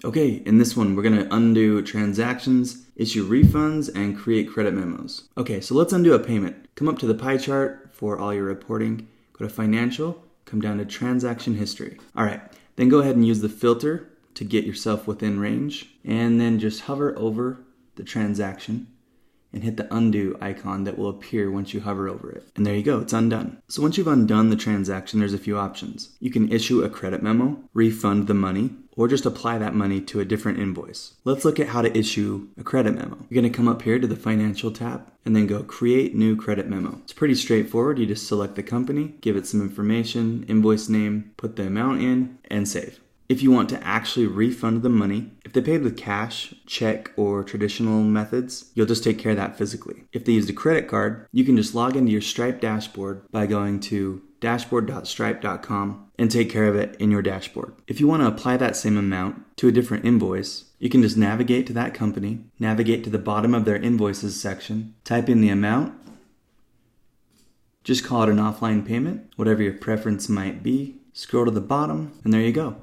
Okay, in this one, we're going to undo transactions, issue refunds, and create credit memos. Okay, so let's undo a payment. Come up to the pie chart for all your reporting, go to financial, come down to transaction history. All right, then go ahead and use the filter to get yourself within range, and then just hover over the transaction and hit the undo icon that will appear once you hover over it. And there you go, it's undone. So once you've undone the transaction, there's a few options. You can issue a credit memo, refund the money, or just apply that money to a different invoice. Let's look at how to issue a credit memo. You're gonna come up here to the financial tab and then go create new credit memo. It's pretty straightforward. You just select the company, give it some information, invoice name, put the amount in, and save. If you want to actually refund the money, if they paid with cash, check, or traditional methods, you'll just take care of that physically. If they used a credit card, you can just log into your Stripe dashboard by going to dashboard.stripe.com and take care of it in your dashboard. If you want to apply that same amount to a different invoice, you can just navigate to that company, navigate to the bottom of their invoices section, type in the amount, just call it an offline payment, whatever your preference might be, scroll to the bottom, and there you go.